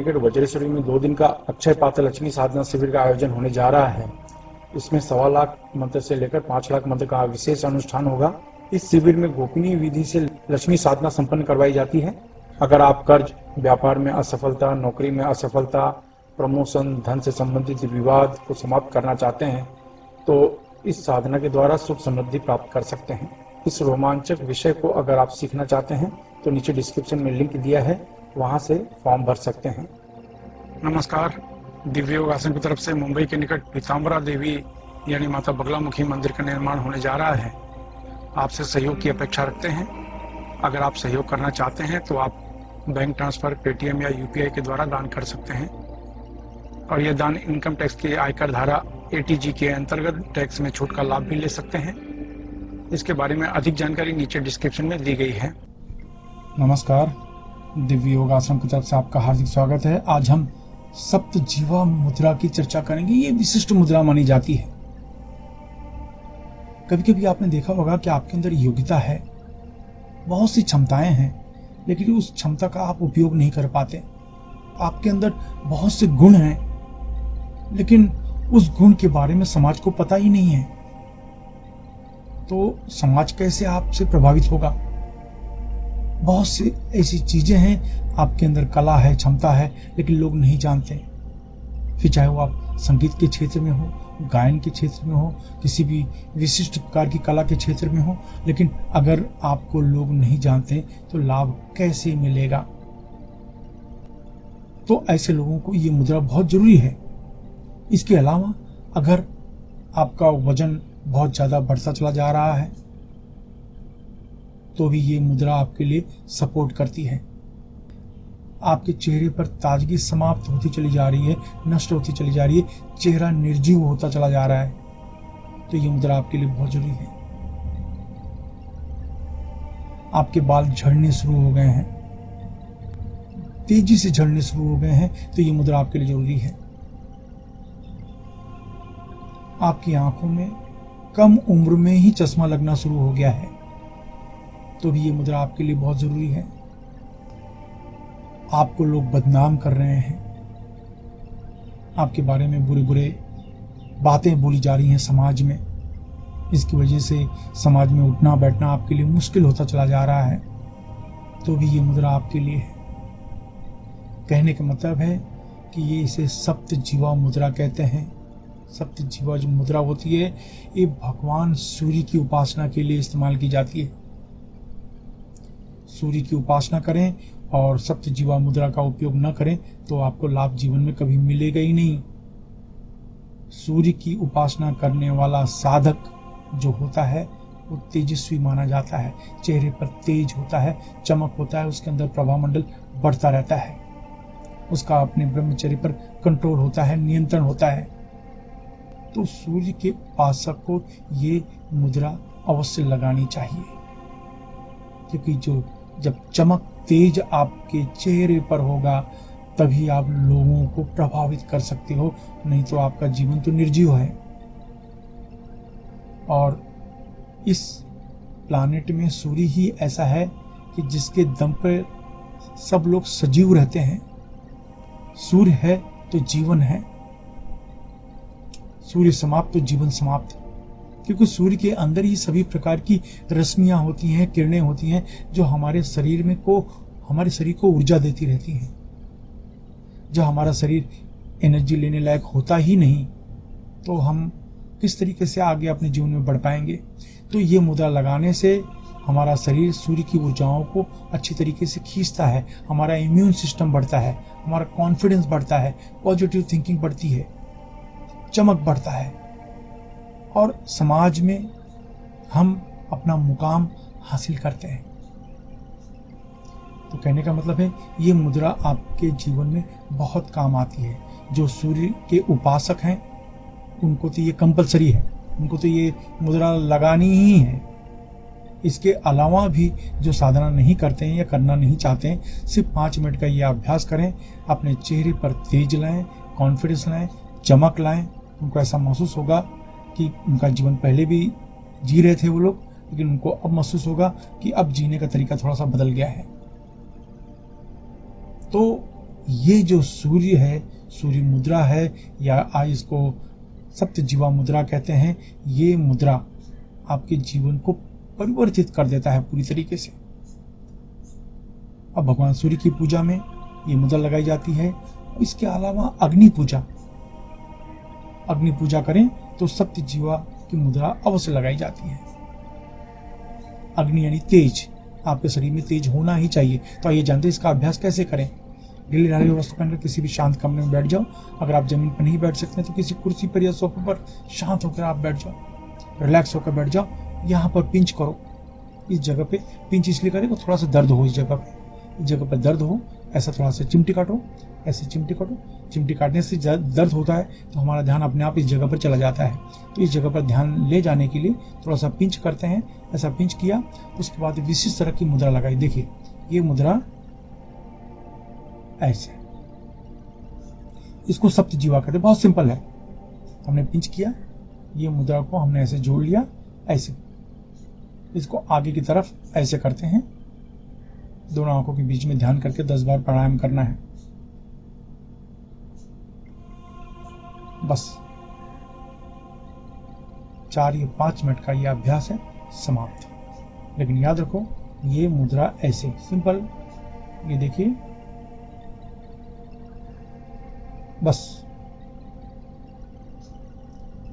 निकट वज्रेश्वरी में 2 दिन का अक्षय पात्र लक्ष्मी साधना शिविर का आयोजन होने जा रहा है। इसमें 1.25 लाख मंत्र से लेकर 5 लाख मंत्र का विशेष अनुष्ठान होगा। इस शिविर में गोपनीय विधि से लक्ष्मी साधना संपन्न करवाई जाती है। अगर आप कर्ज, व्यापार में असफलता, नौकरी में असफलता, प्रमोशन, धन से संबंधित विवाद को समाप्त करना चाहते हैं तो इस साधना के द्वारा सुख समृद्धि प्राप्त कर सकते हैं। इस रोमांचक विषय को अगर आप सीखना चाहते हैं तो नीचे डिस्क्रिप्शन में लिंक दिया है, वहां से फॉर्म भर सकते हैं। नमस्कार। दिव्य योग आश्रम की तरफ से मुंबई के निकट पीताम्बरा देवी यानी माता बगलामुखी मंदिर का निर्माण होने जा रहा है। आपसे सहयोग की अपेक्षा रखते हैं। अगर आप सहयोग करना चाहते हैं तो आप बैंक ट्रांसफर, पेटीएम या यूपीआई के द्वारा दान कर सकते हैं और यह दान इनकम टैक्स के आयकर धारा एटीजी के अंतर्गत टैक्स में छूट का लाभ भी ले सकते हैं। इसके बारे में अधिक जानकारी नीचे डिस्क्रिप्शन में दी गई है। नमस्कार। दिव्य योग आश्रम की तरफ से आपका हार्दिक स्वागत है। आज हम सप्तजीवा मुद्रा की चर्चा करेंगे। ये विशिष्ट मुद्रा मानी जाती है। कभी कभी आपने देखा होगा कि आपके अंदर योग्यता है, बहुत सी क्षमताएं हैं, लेकिन उस क्षमता का आप उपयोग नहीं कर पाते। आपके अंदर बहुत से गुण हैं, लेकिन उस गुण के बारे में समाज को पता ही नहीं है। तो समाज कैसे आपसे प्रभावित होगा? बहुत सी ऐसी चीजें हैं, आपके अंदर कला है, क्षमता है, लेकिन लोग नहीं जानते। फिर चाहे वो आप संगीत के क्षेत्र में हो, गायन के क्षेत्र में हो, किसी भी विशिष्ट प्रकार की कला के क्षेत्र में हो, लेकिन अगर आपको लोग नहीं जानते तो लाभ कैसे मिलेगा? तो ऐसे लोगों को ये मुद्रा बहुत जरूरी है। इसके अलावा अगर आपका वजन बहुत ज्यादा बढ़ता चला जा रहा है तो भी ये मुद्रा आपके लिए सपोर्ट करती है। आपके चेहरे पर ताजगी समाप्त होती चली जा रही है, नष्ट होती चली जा रही है, चेहरा निर्जीव होता चला जा रहा है, तो ये मुद्रा आपके लिए बहुत जरूरी है। आपके बाल झड़ने शुरू हो गए हैं, तेजी से झड़ने शुरू हो गए हैं, तो ये मुद्रा आपके लिए जरूरी है। आपकी आंखों में कम उम्र में ही चश्मा लगना शुरू हो गया है, तो भी ये मुद्रा आपके लिए बहुत जरूरी है। आपको लोग बदनाम कर रहे हैं, आपके बारे में बुरे बुरे बातें बोली जा रही हैं समाज में, इसकी वजह से समाज में उठना बैठना आपके लिए मुश्किल होता चला जा रहा है, तो भी ये मुद्रा आपके लिए है। कहने का मतलब है कि ये इसे सप्तजीवा मुद्रा कहते हैं। सप्तजीवा जो मुद्रा होती है, ये भगवान सूर्य की उपासना के लिए इस्तेमाल की जाती है। सूर्य की उपासना करें और सप्तजीवा मुद्रा का उपयोग न करें तो आपको लाभ जीवन में कभी मिलेगा ही नहीं। सूर्य की उपासना करने वाला साधक जो होता है वो तेजस्वी माना जाता है, चेहरे पर तेज होता है, चमक होता है, उसके अंदर प्रभामंडल बढ़ता रहता है, उसका अपने ब्रह्मचर्य पर कंट्रोल होता है, नियंत्रण होता है। तो सूर्य के उपासक को ये मुद्रा अवश्य लगानी चाहिए, क्योंकि जब चमक तेज आपके चेहरे पर होगा तभी आप लोगों को प्रभावित कर सकते हो, नहीं तो आपका जीवन तो निर्जीव है। और इस प्लानेट में सूर्य ही ऐसा है कि जिसके दम पर सब लोग सजीव रहते हैं। सूर्य है तो जीवन है, सूर्य समाप्त तो जीवन समाप्त, क्योंकि सूर्य के अंदर ही सभी प्रकार की रश्मियां होती हैं, किरणें होती हैं, जो हमारे शरीर को ऊर्जा देती रहती हैं। जब हमारा शरीर एनर्जी लेने लायक होता ही नहीं तो हम किस तरीके से आगे अपने जीवन में बढ़ पाएंगे? तो ये मुद्रा लगाने से हमारा शरीर सूर्य की ऊर्जाओं को अच्छी तरीके से खींचता है, हमारा इम्यून सिस्टम बढ़ता है, हमारा कॉन्फिडेंस बढ़ता है, पॉजिटिव थिंकिंग बढ़ती है, चमक बढ़ता है और समाज में हम अपना मुकाम हासिल करते हैं। तो कहने का मतलब है ये मुद्रा आपके जीवन में बहुत काम आती है। जो सूर्य के उपासक हैं उनको तो ये कंपलसरी है, उनको तो ये मुद्रा लगानी ही है। इसके अलावा भी जो साधना नहीं करते हैं या करना नहीं चाहते हैं, सिर्फ 5 मिनट का ये अभ्यास करें, अपने चेहरे पर तेज लाएं, कॉन्फिडेंस लाएं, चमक लाएं। उनको ऐसा महसूस होगा कि उनका जीवन पहले भी जी रहे थे वो लोग, लेकिन उनको अब महसूस होगा कि अब जीने का तरीका थोड़ा सा बदल गया है। तो ये जो सूर्य है, सूर्य मुद्रा है, या इसको सप्तजीवा मुद्रा कहते हैं, ये मुद्रा आपके जीवन को परिवर्तित कर देता है पूरी तरीके से। अब भगवान सूर्य की पूजा में ये मुद्रा लगाई जाती है। इसके अलावा अग्नि पूजा करें तो सप्तजीवा की मुद्रा अवश्य लगाई जाती है। अग्नि यानी तेज, आपके शरीर में तेज होना ही चाहिए। तो आइए जानते हैं इसका अभ्यास कैसे करें। ढीली ढाली वस्त्र पहनकर किसी भी शांत कमरे में बैठ जाओ। अगर आप जमीन पर नहीं बैठ सकते तो किसी कुर्सी पर या सोफे पर शांत होकर आप बैठ जाओ, रिलैक्स होकर बैठ जाओ। यहाँ पर पिंच करो, इस जगह पे पिंच इसलिए करें तो थोड़ा सा दर्द हो, इस जगह पर दर्द हो, ऐसा थोड़ा सा चिमटी काटो, ऐसे चिमटी काटो। चिमटी काटने से दर्द होता है तो हमारा ध्यान अपने आप इस जगह पर चला जाता है। तो इस जगह पर ध्यान ले जाने के लिए थोड़ा सा पिंच करते हैं। ऐसा पिंच किया, उसके बाद विशिष्ट तरह की मुद्रा लगाई। देखिए ये मुद्रा ऐसे, इसको सप्तजीवा कहते हैं। बहुत सिंपल है। हमने पिंच किया, ये मुद्रा को हमने ऐसे जोड़ लिया, ऐसे इसको आगे की तरफ ऐसे करते हैं। दोनों आंखों के बीच में ध्यान करके 10 बार प्राणायाम करना है। बस 4 या 5 मिनट का यह अभ्यास है, समाप्त। लेकिन याद रखो ये मुद्रा ऐसे सिंपल, ये देखिए, बस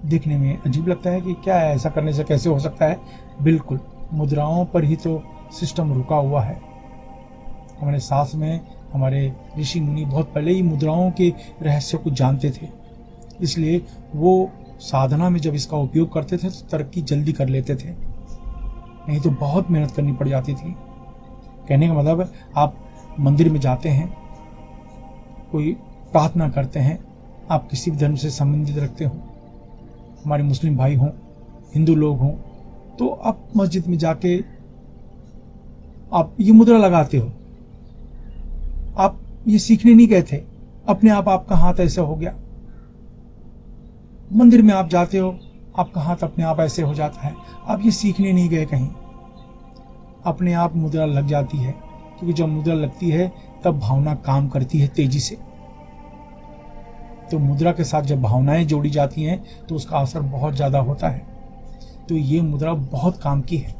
देखने में अजीब लगता है कि क्या है, ऐसा करने से कैसे हो सकता है। बिल्कुल मुद्राओं पर ही तो सिस्टम रुका हुआ है। हमारे शास्त्र में हमारे ऋषि मुनि बहुत पहले ही मुद्राओं के रहस्य को जानते थे, इसलिए वो साधना में जब इसका उपयोग करते थे तो तरक्की जल्दी कर लेते थे, नहीं तो बहुत मेहनत करनी पड़ जाती थी। कहने का मतलब आप मंदिर में जाते हैं, कोई प्रार्थना करते हैं, आप किसी भी धर्म से संबंधित रखते हो, हमारे मुस्लिम भाई हों, हिंदू लोग हों, तो आप मस्जिद में जाके आप ये मुद्रा लगाते हो। आप ये सीखने नहीं गए थे, अपने आप आपका हाथ ऐसा हो गया। मंदिर में आप जाते हो, आपका हाथ अपने आप ऐसे हो जाता है। आप ये सीखने नहीं गए कहीं, अपने आप मुद्रा लग जाती है। क्योंकि जब मुद्रा लगती है तब भावना काम करती है तेजी से। तो मुद्रा के साथ जब भावनाएं जोड़ी जाती हैं तो उसका असर बहुत ज्यादा होता है। तो ये मुद्रा बहुत काम की है।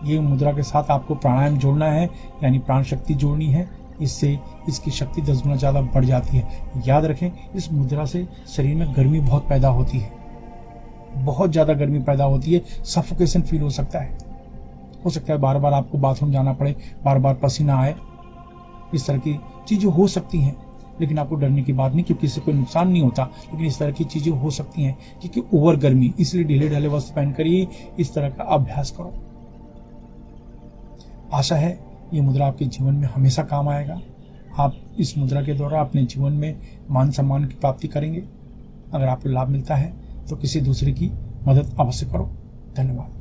ये मुद्रा के साथ आपको प्राणायाम जोड़ना है, यानी प्राण शक्ति जोड़नी है। इससे इसकी शक्ति 10 गुना ज्यादा बढ़ जाती है। याद रखें, इस मुद्रा से शरीर में गर्मी बहुत पैदा होती है, बहुत ज्यादा गर्मी पैदा होती है। सफोकेशन फील हो सकता है बार बार आपको बाथरूम जाना पड़े, बार बार पसीना आए, इस तरह की चीजें हो सकती हैं। लेकिन आपको डरने की बात नहीं, क्योंकि इससे कोई नुकसान नहीं होता। लेकिन इस तरह की चीजें हो सकती हैं क्योंकि ओवर गर्मी, इसलिए ढीले ढाले वस्त्र पहनकर ही इस तरह का अभ्यास करो। आशा है ये मुद्रा आपके जीवन में हमेशा काम आएगा। आप इस मुद्रा के द्वारा अपने जीवन में मान सम्मान की प्राप्ति करेंगे। अगर आपको लाभ मिलता है तो किसी दूसरे की मदद अवश्य करो। धन्यवाद।